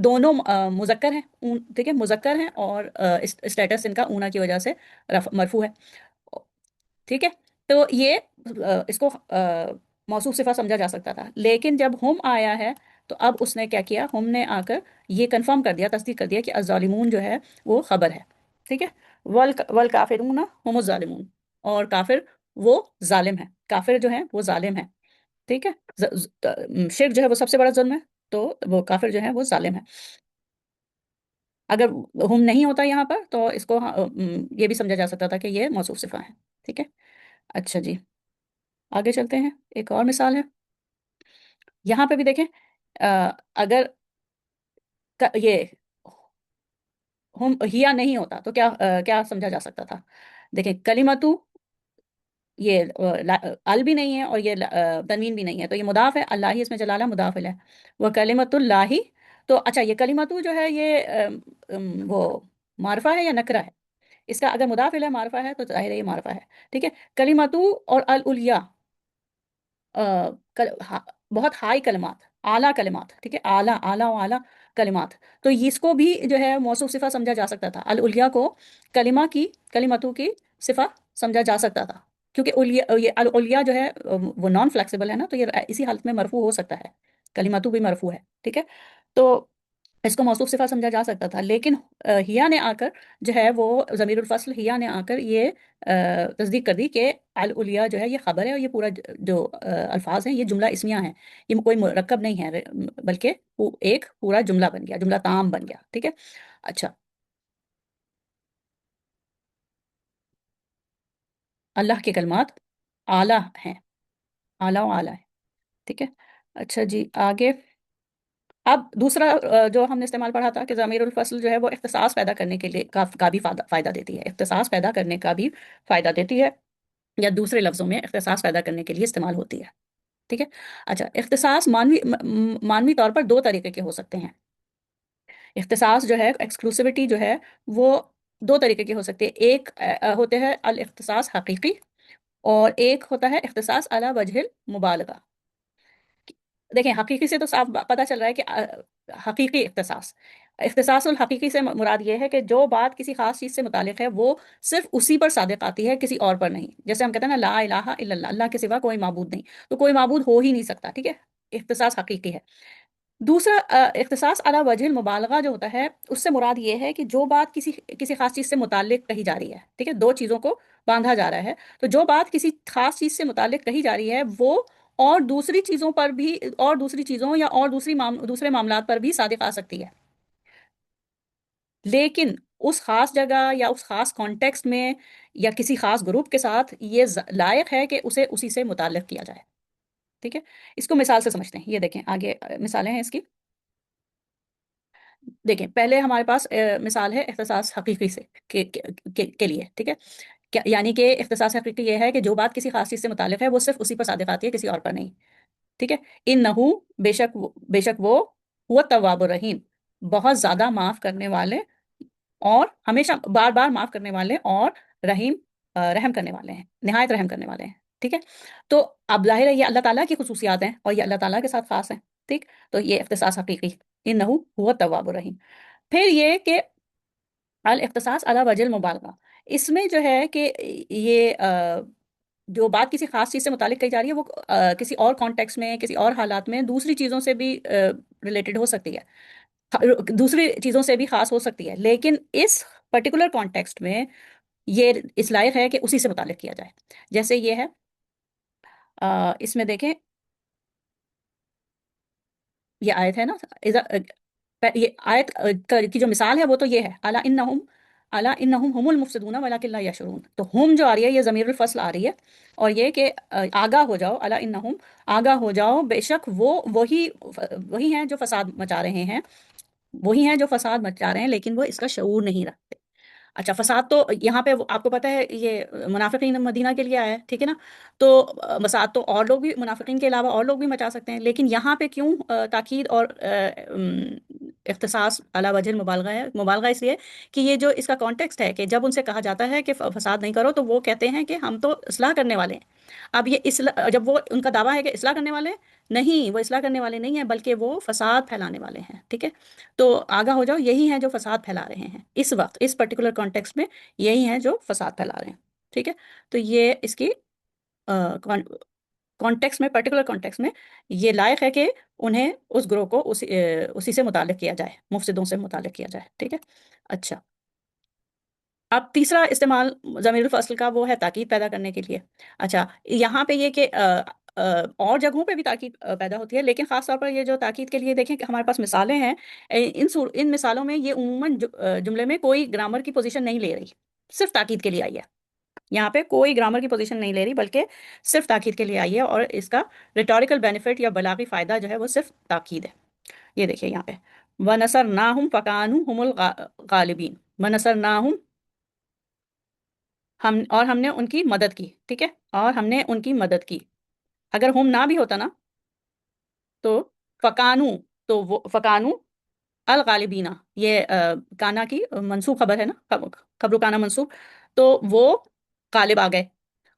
دونوں مذکر ہیں، ٹھیک ہے، مذکر ہیں، اور اسٹیٹس ان کا اونا کی وجہ سے مرفوع ہے، ٹھیک ہے۔ تو یہ اس کو موصوف صفت سمجھا جا سکتا تھا، لیکن جب ہم آیا ہے تو اب اس نے کیا کیا، ہم نے آ کر یہ کنفرم کر دیا، تصدیق کر دیا کہ الظالمون جو ہے وہ خبر ہے، ٹھیک ہے۔ والکافرون هم الظالمون، اور کافر وہ ظالم ہے، کافر جو ہے وہ ظالم ہے، ٹھیک ہے۔ شرک جو ہے وہ سب سے بڑا ظلم ہے، تو وہ کافر جو ہے وہ ظالم ہے۔ اگر ہم نہیں ہوتا یہاں پر تو اس کو یہ بھی سمجھا جا سکتا تھا کہ یہ موصوف صفہ ہے، ٹھیک ہے۔ اچھا جی، آگے چلتے ہیں، ایک اور مثال ہے یہاں پہ بھی دیکھیں، اگر یہ ہم ہیا نہیں ہوتا تو کیا کیا سمجھا جا سکتا تھا؟ دیکھیں کلمتو، یہ ال بھی نہیں ہے اور یہ تنوین بھی نہیں ہے، تو یہ مضاف ہے، اللہ ہی اس میں جلالہ مضاف ہے، وہ کلمت اللہ، تو اچھا یہ کلمتو جو ہے یہ وہ معرفہ ہے یا نکرہ ہے؟ اس کا اگر مضاف الیہ معرفہ ہے تو ظاہر ہے یہ معرفہ ہے، ٹھیک ہے۔ کلمتو اور العلیا بہت ہائی کلمات، اعلیٰ کلمات، ٹھیک ہے، اعلیٰ اعلیٰ و اعلیٰ کلمات، تو اس کو بھی جو ہے موصوف صفہ سمجھا جا سکتا تھا، العلیا کو کلمہ کی، کلمتو کی صفہ سمجھا جا سکتا تھا، کیونکہ یہ العلیا جو ہے وہ نان فلیکسیبل ہے نا، تو یہ اسی حالت میں مرفوع ہو سکتا ہے، کلمتو بھی مرفوع ہے، ٹھیک ہے۔ تو اس کو موصوف صفہ سمجھا جا سکتا تھا، لیکن ہیا نے آ کر جو ہے وہ ضمیر الفصل ہیا نے آ کر یہ تصدیق کر دی کہ العلیا جو ہے یہ خبر ہے، اور یہ پورا جو الفاظ ہیں یہ جملہ اسمیہ ہیں، یہ کوئی مرکب نہیں ہے، بلکہ وہ ایک پورا جملہ بن گیا، جملہ تام بن گیا، ٹھیک ہے۔ اچھا، اللہ کے کلمات اعلیٰ ہیں، اعلیٰ و اعلیٰ ہے، ٹھیک ہے۔ اچھا جی، آگے اب دوسرا جو ہم نے استعمال پڑھا تھا کہ ضمیر الفصل جو ہے وہ اختصاص پیدا کرنے کے لیے کا بھی فائدہ دیتی ہے، اختصاص پیدا کرنے کا بھی فائدہ دیتی ہے، یا دوسرے لفظوں میں اختصاص پیدا کرنے کے لیے استعمال ہوتی ہے، ٹھیک ہے۔ اچھا، اختصاص مانوی طور پر دو طریقے کے ہو سکتے ہیں، اختصاص جو ہے ایکسکلوسیوٹی جو ہے وہ دو طریقے کے ہو سکتے ہیں، ایک ہوتے ہیں الاختصاص حقیقی، اور ایک ہوتا ہے اختصاص علی وجہ المبالغہ۔ دیکھیں حقیقی سے تو صاف پتہ چل رہا ہے کہ حقیقی اختصاص، اختصاص الحقیقی سے مراد یہ ہے کہ جو بات کسی خاص چیز سے متعلق ہے وہ صرف اسی پر صادق آتی ہے، کسی اور پر نہیں، جیسے ہم کہتے ہیں نا لا الہ الا اللہ، اللہ کے سوا کوئی معبود نہیں، تو کوئی معبود ہو ہی نہیں سکتا، ٹھیک ہے، اختصاص حقیقی ہے۔ دوسرا اختصاص علی وجہ المبالغہ جو ہوتا ہے، اس سے مراد یہ ہے کہ جو بات کسی خاص چیز سے متعلق کہی جا رہی ہے، ٹھیک ہے، دو چیزوں کو باندھا جا رہا ہے، تو جو بات کسی خاص چیز سے متعلق کہی جا رہی ہے وہ اور دوسری چیزوں پر بھی، اور دوسری چیزوں یا اور دوسرے معاملات پر بھی صادق آ سکتی ہے، لیکن اس خاص جگہ یا اس خاص کانٹیکسٹ میں یا کسی خاص گروپ کے ساتھ یہ لائق ہے کہ اسے اسی سے متعلق کیا جائے، ٹھیک ہے۔ اس کو مثال سے سمجھتے ہیں، یہ دیکھیں آگے مثالیں ہیں اس کی، دیکھیں پہلے ہمارے پاس مثال ہے اختصاص حقیقی سے کے لیے، ٹھیک ہے، یعنی کہ اختصاص حقیقی یہ ہے کہ جو بات کسی خاص چیز سے متعلق ہے وہ صرف اسی پر صادق آتی ہے، کسی اور پر نہیں، ٹھیک ہے۔ انہو، بے شک وہ هو التواب الرحیم، بہت زیادہ معاف کرنے والے، اور ہمیشہ بار بار معاف کرنے والے، اور رحیم، رحم کرنے والے ہیں، نہایت رحم کرنے والے ہیں، ٹھیک ہے۔ تو اب ظاہر ہے یہ اللہ تعالیٰ کی خصوصیات ہیں اور یہ اللہ تعالیٰ کے ساتھ خاص ہیں، ٹھیک، تو یہ اختصاص حقیقی، انہو هو التواب الرحیم۔ پھر یہ کہ الاختصاص علی وجہ المبالغہ، اس میں جو ہے کہ یہ جو بات کسی خاص چیز سے متعلق کہی جا رہی ہے وہ کسی اور کانٹیکس میں، کسی اور حالات میں دوسری چیزوں سے بھی ریلیٹڈ ہو سکتی ہے، دوسری چیزوں سے بھی خاص ہو سکتی ہے، لیکن اس پرٹیکولر کانٹیکسٹ میں یہ اس لائق ہے کہ اسی سے متعلق کیا جائے، جیسے یہ ہے اس میں دیکھیں یہ آیت ہے نا، یہ آیت کی جو مثال ہے وہ تو یہ ہے الا انہم هم المفسدون ولکن لا یشعرون، تو ہم جو آ رہی ہے یہ ضمیر الفصل آ رہی ہے، اور یہ کہ آگاہ ہو جاؤ، الا انہم، آگاہ ہو جاؤ، بے شک وہ وہی ہیں جو فساد مچا رہے ہیں، وہی ہیں جو فساد مچا رہے ہیں، لیکن وہ اس کا شعور نہیں رکھتے۔ اچھا، فساد تو یہاں پہ آپ کو پتہ ہے یہ منافقین مدینہ کے لیے آیا ہے، ٹھیک ہے نا، تو فساد تو اور لوگ بھی، منافقین کے علاوہ اور لوگ بھی مچا سکتے ہیں، لیکن یہاں پہ کیوں تاکید اور اختصاص علی وجہ المبالغہ ہے، مبالغہ اس لیے کہ یہ جو اس کا کانٹیکسٹ ہے کہ جب ان سے کہا جاتا ہے کہ فساد نہیں کرو تو وہ کہتے ہیں کہ ہم تو اصلاح کرنے والے ہیں۔ اب یہ جب وہ ان کا دعویٰ ہے کہ اصلاح کرنے والے ہیں، نہیں، وہ اصلاح کرنے والے نہیں ہیں بلکہ وہ فساد پھیلانے والے ہیں، ٹھیک ہے؟ تو آگاہ ہو جاؤ، یہی ہیں جو فساد پھیلا رہے ہیں اس وقت، اس پرٹیکولر کانٹیکسٹ میں یہی ہیں جو فساد پھیلا رہے ہیں، ٹھیک ہے؟ تو یہ اس کی کانٹیکس میں، پرٹیکولر کانٹیکس میں یہ لائق ہے کہ انہیں اس گروہ کو اسی سے متعلق کیا جائے، مفسدوں سے متعلق کیا جائے، ٹھیک ہے؟ اچھا، اب تیسرا استعمال ضمیر الفصل کا وہ ہے تاکید پیدا کرنے کے لیے۔ اچھا، یہاں پہ یہ کہ اور جگہوں پہ بھی تاکید پیدا ہوتی ہے، لیکن خاص طور پر یہ جو تاکید کے لیے دیکھیں کہ ہمارے پاس مثالیں ہیں، ان مثالوں میں یہ عموماً جملے میں کوئی گرامر کی پوزیشن نہیں لے رہی، صرف تاکید کے لیے آئی ہے۔ یہاں پہ کوئی گرامر کی پوزیشن نہیں لے رہی بلکہ صرف تاکید کے لیے آئی ہے، اور اس کا ریٹوریکل بینیفٹ یا بلاغی فائدہ جو ہے وہ صرف تاکید ہے۔ یہ دیکھیے یہاں پہ وَنَصَرْنَاهُمْ فَكَانُوا هُمُ الْغَالِبِينَ، وَنَصَرْنَاهُمْ، ہم نے ان کی مدد کی، ٹھیک ہے؟ اور ہم نے ان کی مدد کی۔ اگر ہم نہ بھی ہوتا نا تو فکانو، تو وہ فکانو الغالبینہ، یہ کانا کی منصوب خبر ہے نا، خبر کانا منصوب، تو وہ غالب آ گئے،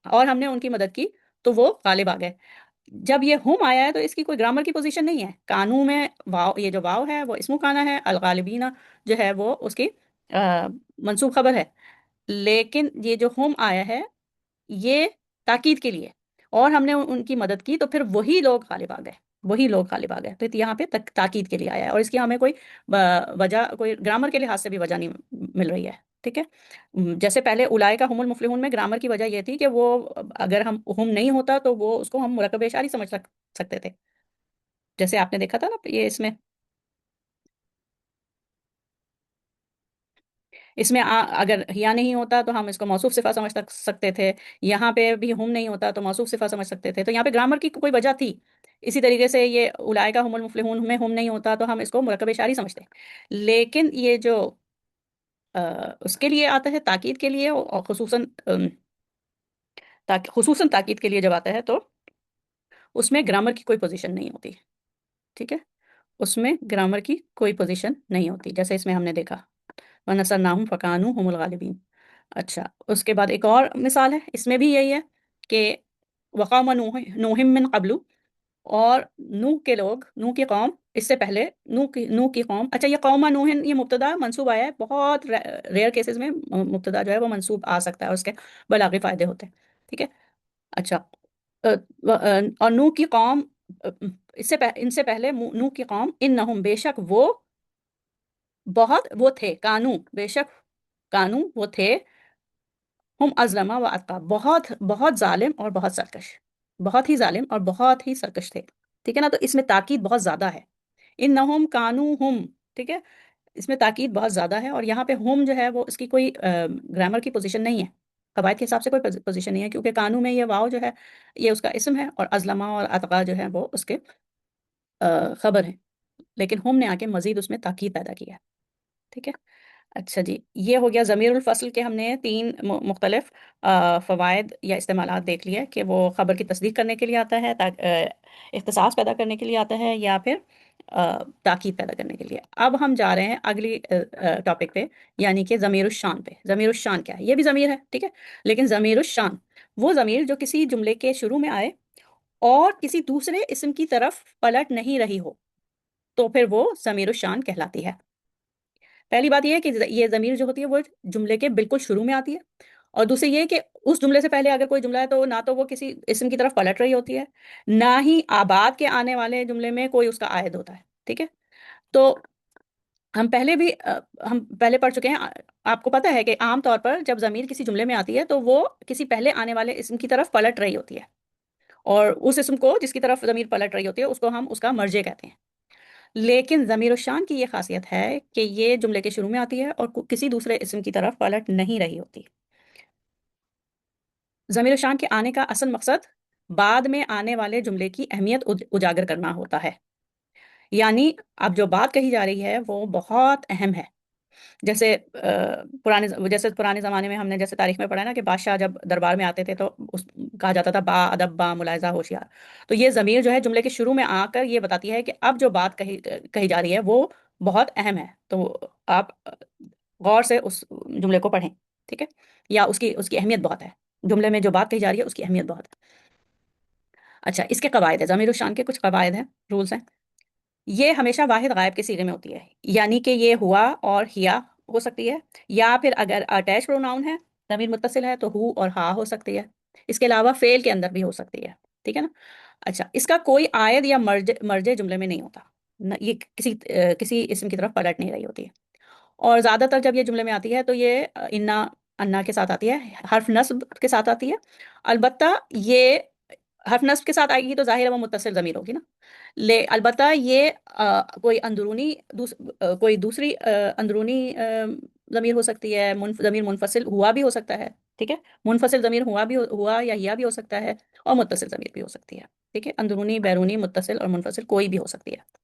اور ہم نے ان کی مدد کی تو وہ غالب آ گئے۔ جب یہ ہم آیا ہے تو اس کی کوئی گرامر کی پوزیشن نہیں ہے، کانو میں واو، یہ جو واو ہے وہ اسمو کانا ہے، الغالبینہ جو ہے وہ اس کی منصوب خبر ہے، لیکن یہ جو ہم آیا ہے یہ تاکید کے لیے، اور ہم نے ان کی مدد کی تو پھر وہی لوگ غالب آ گئے، وہی لوگ غالب آ گئے، تو یہاں پہ تاکید کے لیے آیا ہے، اور اس کی ہمیں کوئی وجہ، کوئی گرامر کے لحاظ سے بھی وجہ نہیں مل رہی ہے، ٹھیک ہے؟ جیسے پہلے اولئک هم المفلحون میں گرامر کی وجہ یہ تھی کہ وہ اگر ہم نہیں ہوتا تو وہ اس کو ہم مرکب اشاری سمجھ سکتے تھے، جیسے آپ نے دیکھا تھا نا یہ اس میں اگر یا نہیں ہوتا تو ہم اس کو موصوف صفت سمجھ سکتے تھے، یہاں پہ بھی ہم نہیں ہوتا تو موصوف صفت سمجھ سکتے تھے، تو یہاں پہ گرامر کی کوئی وجہ تھی۔ اسی طریقے سے یہ اولئک هم المفلحون میں ہم نہیں ہوتا تو ہم اس کو مرکب اشاری سمجھتے، لیکن یہ جو اس کے لیے آتا ہے تاکید کے لیے، اور خصوصاً تاکید کے لیے جب آتا ہے تو اس میں گرامر کی کوئی پوزیشن نہیں ہوتی، ٹھیک ہے؟ اس میں گرامر کی کوئی پوزیشن نہیں ہوتی، جیسے اس میں ہم نے دیکھا وَنَصَرْنَاهُمْ فَكَانُوا هُمُ الْغَالِبِينَ۔ اچھا، اس کے بعد ایک اور مثال ہے، اس میں بھی یہی ہے کہ وَقَوْمَ نُوحٍ مِّن قَبْلُ، اور نوح کے لوگ، نوح کی قوم، اس سے پہلے نوح کی قوم۔ اچھا، یہ قوم نوح، یہ مبتدا منصوب آیا ہے، بہت ریئر کیسز میں مبتدا جو ہے وہ منصوب آ سکتا ہے، اس کے بلاغی فائدے ہوتے ہیں، ٹھیک ہے؟ اچھا، اور نوح کی قوم، ان سے پہلے نوح کی قوم، انہم، بے شک وہ، بہت وہ تھے، کانو، بے شک کانو وہ تھے، ہم ازلما و اتقا، بہت بہت ظالم اور بہت سرکش، بہت ہی ظالم اور بہت ہی سرکش تھے، ٹھیک ہے نا؟ تو اس میں تاکید بہت زیادہ ہے، انہم کانو ہم، ٹھیک ہے؟ اس میں تاکید بہت زیادہ ہے، اور یہاں پہ ہم جو ہے وہ اس کی کوئی گرامر کی پوزیشن نہیں ہے، قواعد کے حساب سے کوئی پوزیشن نہیں ہے، کیونکہ کانو میں یہ واو جو ہے یہ اس کا اسم ہے، اور ازلما اور اتقا جو ہے وہ اس کے خبر ہیں، لیکن ہم نے آ کے مزید اس میں تاکید پیدا کیا ہے، ٹھیک ہے؟ اچھا جی، یہ ہو گیا ضمیر الفصل کے ہم نے تین مختلف فوائد یا استعمالات دیکھ لیے، کہ وہ خبر کی تصدیق کرنے کے لیے آتا ہے، اختصاص پیدا کرنے کے لیے آتا ہے، یا پھر تاکید پیدا کرنے کے لیے۔ اب ہم جا رہے ہیں اگلی ٹاپک پہ، یعنی کہ ضمیر الشان پہ۔ ضمیر الشان کیا ہے؟ یہ بھی ضمیر ہے، ٹھیک ہے، لیکن ضمیر الشان وہ ضمیر جو کسی جملے کے شروع میں آئے اور کسی دوسرے اسم کی طرف پلٹ نہیں رہی ہو، تو پھر وہ ضمیر الشان کہلاتی ہے۔ پہلی بات یہ ہے کہ یہ ضمیر جو ہوتی ہے وہ جملے کے بالکل شروع میں آتی ہے، اور دوسری یہ کہ اس جملے سے پہلے اگر کوئی جملہ ہے تو نہ تو وہ کسی اسم کی طرف پلٹ رہی ہوتی ہے، نہ ہی آباد کے آنے والے جملے میں کوئی اس کا عائد ہوتا ہے، ٹھیک ہے؟ تو ہم پہلے پڑھ چکے ہیں، آپ کو پتہ ہے کہ عام طور پر جب ضمیر کسی جملے میں آتی ہے تو وہ کسی پہلے آنے والے اسم کی طرف پلٹ رہی ہوتی ہے، اور اس اسم کو جس کی طرف ضمیر پلٹ رہی ہوتی ہے اس کو ہم اس کا مرجع کہتے ہیں۔ لیکن ضمیر الشان کی یہ خاصیت ہے کہ یہ جملے کے شروع میں آتی ہے اور کسی دوسرے اسم کی طرف پلٹ نہیں رہی ہوتی۔ ضمیر الشان کے آنے کا اصل مقصد بعد میں آنے والے جملے کی اہمیت اجاگر کرنا ہوتا ہے، یعنی اب جو بات کہی جا رہی ہے وہ بہت اہم ہے۔ جیسے پرانے زمانے میں ہم نے جیسے تاریخ میں پڑھا نا کہ بادشاہ جب دربار میں آتے تھے تو کہا جاتا تھا با ادب، با ملاحظہ، ہوشیار، تو یہ ضمیر جو ہے جملے کے شروع میں آ کر یہ بتاتی ہے کہ اب جو بات کہی جا رہی ہے وہ بہت اہم ہے، تو آپ غور سے اس جملے کو پڑھیں، ٹھیک ہے، یا اس کی اہمیت بہت ہے، جملے میں جو بات کہی جا رہی ہے اس کی اہمیت بہت ہے۔ اچھا، اس کے قواعد ہے، ضمیر الشان کے کچھ قواعد ہیں، رولز ہیں۔ یہ ہمیشہ واحد غائب کے صیغے میں ہوتی ہے، یعنی کہ یہ ہوا اور ہیا ہو سکتی ہے، یا پھر اگر اٹیچ پروناؤن ہے، ضمیر متصل ہے، تو ہو اور ہا ہو سکتی ہے۔ اس کے علاوہ فعل کے اندر بھی ہو سکتی ہے، ٹھیک ہے نا۔ اچھا، اس کا کوئی عائد یا مرجع جملے میں نہیں ہوتا، یہ کسی اسم کی طرف پلٹ نہیں رہی ہوتی ہے، اور زیادہ تر جب یہ جملے میں آتی ہے تو یہ انا کے ساتھ آتی ہے، حرف نصب کے ساتھ آتی ہے۔ البتہ یہ حرف نصب کے ساتھ آئے گی تو ظاہر ہے وہ متصل ضمیر ہوگی نا، البتہ یہ کوئی کوئی دوسری اندرونی ضمیر ہو سکتی ہے، ضمیر منفصل ہوا بھی ہو سکتا ہے، ٹھیک ہے، منفصل ضمیر ہوا یا ہیا بھی ہو سکتا ہے، اور متصل ضمیر بھی ہو سکتی ہے، ٹھیک ہے، اندرونی، بیرونی، متصل اور منفصل کوئی بھی ہو سکتی ہے۔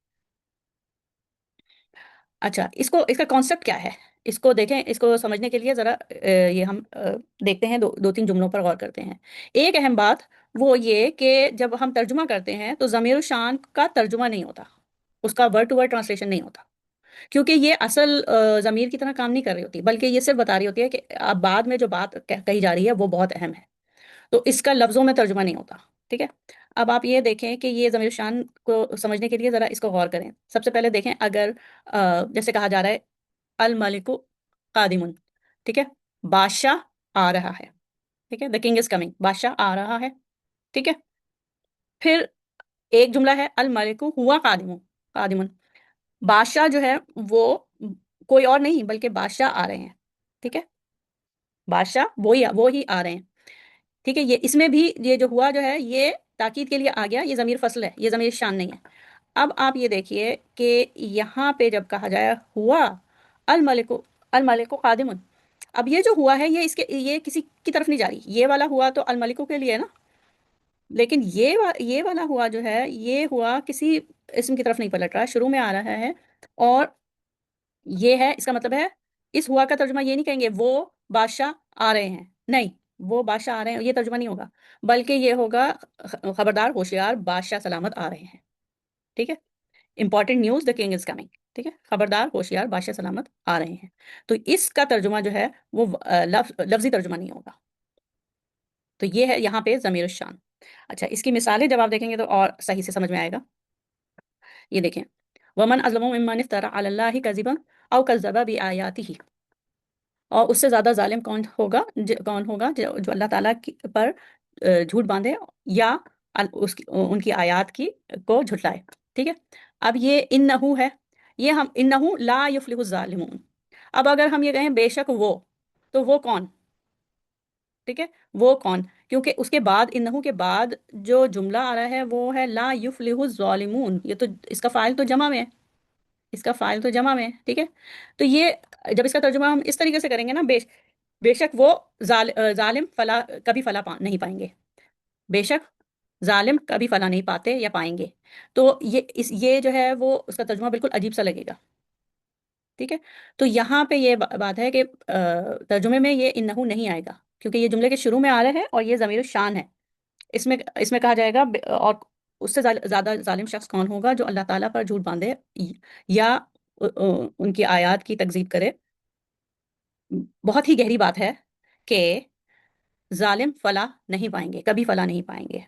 اچھا، اس کا کانسیپٹ کیا ہے، اس کو دیکھیں، اس کو سمجھنے کے لیے ذرا یہ ہم دیکھتے ہیں، دو تین جملوں پر غور کرتے ہیں۔ ایک اہم بات وہ یہ کہ جب ہم ترجمہ کرتے ہیں تو ضمیر الشان کا ترجمہ نہیں ہوتا، اس کا ورڈ ٹو ورڈ ٹرانسلیشن نہیں ہوتا، کیونکہ یہ اصل ضمیر کی طرح کام نہیں کر رہی ہوتی، بلکہ یہ صرف بتا رہی ہوتی ہے کہ اب بعد میں جو بات کہی جا رہی ہے وہ بہت اہم ہے، تو اس کا لفظوں میں ترجمہ نہیں ہوتا، ٹھیک ہے۔ اب آپ یہ دیکھیں کہ یہ ضمیر شان کو سمجھنے کے لیے ذرا اس کو غور کریں۔ سب سے پہلے دیکھیں، اگر جیسے کہا جا رہا ہے الملک قادم، ٹھیک ہے، بادشاہ آ رہا ہے، ٹھیک ہے، دا کنگ از کمنگ، بادشاہ آ رہا ہے، ٹھیک ہے۔ پھر ایک جملہ ہے الملک ہوا قادم، قادم، بادشاہ جو ہے وہ کوئی اور نہیں بلکہ بادشاہ آ رہے ہیں، ٹھیک ہے، بادشاہ وہی آ رہے ہیں، ٹھیک ہے۔ یہ اس میں بھی یہ جو ہوا جو ہے یہ تاکید کے لیے آ گیا، یہ ضمیر فصل ہے، یہ ضمیر شان نہیں ہے۔ اب آپ یہ دیکھیے کہ یہاں پہ جب کہا جائے ہوا الملک، الملک قادم، اب یہ جو ہوا ہے یہ کسی کی طرف نہیں جا رہی، یہ والا ہوا تو الملکوں کے لیے ہے نا، لیکن یہ والا ہوا جو ہے یہ ہوا کسی اسم کی طرف نہیں پلٹ رہا، شروع میں آ رہا ہے، اور یہ ہے، اس کا مطلب ہے اس ہوا کا ترجمہ یہ نہیں کہیں گے وہ بادشاہ آ رہے ہیں، نہیں، وہ بادشاہ آ رہے ہیں یہ ترجمہ نہیں ہوگا، بلکہ یہ ہوگا خبردار، ہوشیار، بادشاہ سلامت آ رہے ہیں، ٹھیک ہے، important news, the king is coming, ٹھیک ہے، خبردار، ہوشیار، بادشاہ سلامت آ رہے ہیں۔ تو اس کا ترجمہ جو ہے وہ لفظی ترجمہ نہیں ہوگا، تو یہ ہے یہاں پہ ضمیر الشان۔ اچھا، اس کی مثالیں جب آپ دیکھیں گے تو اور صحیح سے سمجھ میں آئے گا۔ یہ دیکھیں، ومن اظلم ممن افترى على الله كذبا او كذب بآياته، اور اس سے زیادہ ظالم کون ہوگا جو اللہ تعالیٰ پر جھوٹ باندھے یا ان کی آیات کو جھٹلائے، ٹھیک ہے۔ اب یہ انہو ہے، یہ ہم انہو لا یفلح الظالمون، اب اگر ہم یہ کہیں بے شک وہ، تو وہ کون، ٹھیک ہے، وہ کون، کیونکہ اس کے بعد انہو کے بعد جو جملہ آ رہا ہے وہ ہے لا یفلح الظالمون، یہ تو اس کا فاعل تو جمع میں ہے، اس کا فائل تو جمع میں ہے، ٹھیک ہے۔ تو یہ جب اس کا ترجمہ ہم اس طریقے سے کریں گے نا، بے شک وہ ظالم کبھی فلاح نہیں پائیں گے، بے شک ظالم کبھی فلاح نہیں پاتے یا پائیں گے، تو یہ جو ہے وہ اس کا ترجمہ بالکل عجیب سا لگے گا، ٹھیک ہے۔ تو یہاں پہ یہ بات ہے کہ ترجمے میں یہ انہو نہیں آئے گا، کیونکہ یہ جملے کے شروع میں آ رہا ہے اور یہ ضمیر الشان ہے، اس میں کہا جائے گا اور اس سے زیادہ ظالم شخص کون ہوگا جو اللہ تعالیٰ پر جھوٹ باندھے یا ان کی آیات کی تکذیب کرے۔ بہت ہی گہری بات ہے کہ ظالم فلاح نہیں پائیں گے، کبھی فلاح نہیں پائیں گے،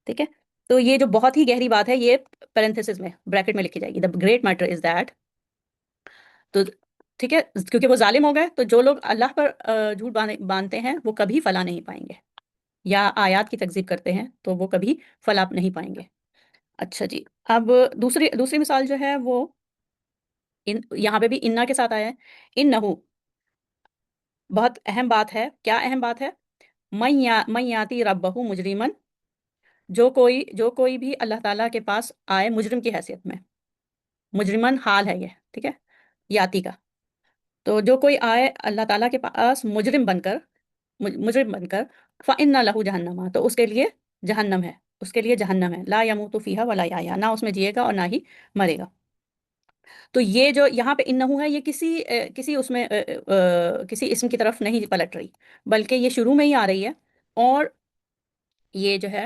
ٹھیک ہے۔ تو یہ جو بہت ہی گہری بات ہے یہ پیرنتھیسس میں بریکٹ میں لکھی جائے گی، the great matter is that، تو ٹھیک ہے، کیونکہ وہ ظالم ہو گئے تو جو لوگ اللہ پر جھوٹ باندھتے ہیں وہ کبھی فلاح نہیں پائیں گے، یا آیات کی تکذیب کرتے ہیں تو وہ کبھی فلاح نہیں پائیں گے۔ اچھا جی، اب دوسری مثال جو ہے وہ یہاں پہ بھی انا کے ساتھ آیا ہے، انہو، بہت اہم بات ہے، کیا اہم بات ہے، من یاتی ربہ مجرمن، جو کوئی بھی اللہ تعالیٰ کے پاس آئے مجرم کی حیثیت میں، مجرمن حال ہے یہ، ٹھیک ہے، یاتی کا، تو جو کوئی آئے اللہ تعالیٰ کے پاس مجرم بن کر، فَإِنَّ لَهُ جہنم، تو اس کے لیے جہنم ہے، اس کے لیے جہنم ہے، لا يموت فیہا ولا یحیا، نہ اس میں جیے گا اور نہ ہی مرے گا۔ تو یہ جو یہاں پہ انہو ہے یہ کسی اسم کی طرف نہیں پلٹ رہی، بلکہ یہ شروع میں ہی آ رہی ہے، اور یہ جو ہے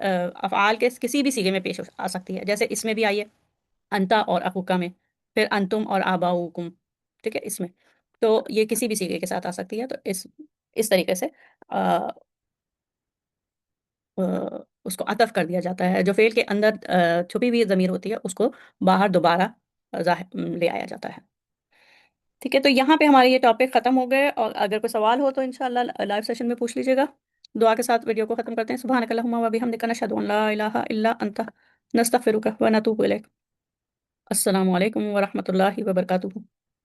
افعال کے کسی بھی صیغے میں پیش آ سکتی ہے، جیسے اس میں بھی آئی ہے انتا اور اخوکا میں، پھر انتم اور آباؤکم، ٹھیک ہے، اس میں تو یہ کسی بھی صیغے کے ساتھ آ سکتی ہے، تو اس طریقے سے آ، اس کو عطف کر دیا جاتا ہے، جو فعل کے اندر چھپی ہوئی ضمیر ہوتی ہے اس کو باہر دوبارہ لے آیا جاتا ہے، ٹھیک ہے۔ تو یہاں پہ ہمارے یہ ٹاپک ختم ہو گئے، اور اگر کوئی سوال ہو تو انشاءاللہ لائیو سیشن میں پوچھ لیجیے گا۔ دعا کے ساتھ ویڈیو کو ختم کرتے ہیں۔ سبحانک اللہم و بحمدک، نشہد ان لا الہ الا انت، نستغفرک و نتوب الیک۔ السلام علیکم ورحمۃ اللہ وبرکاتہ۔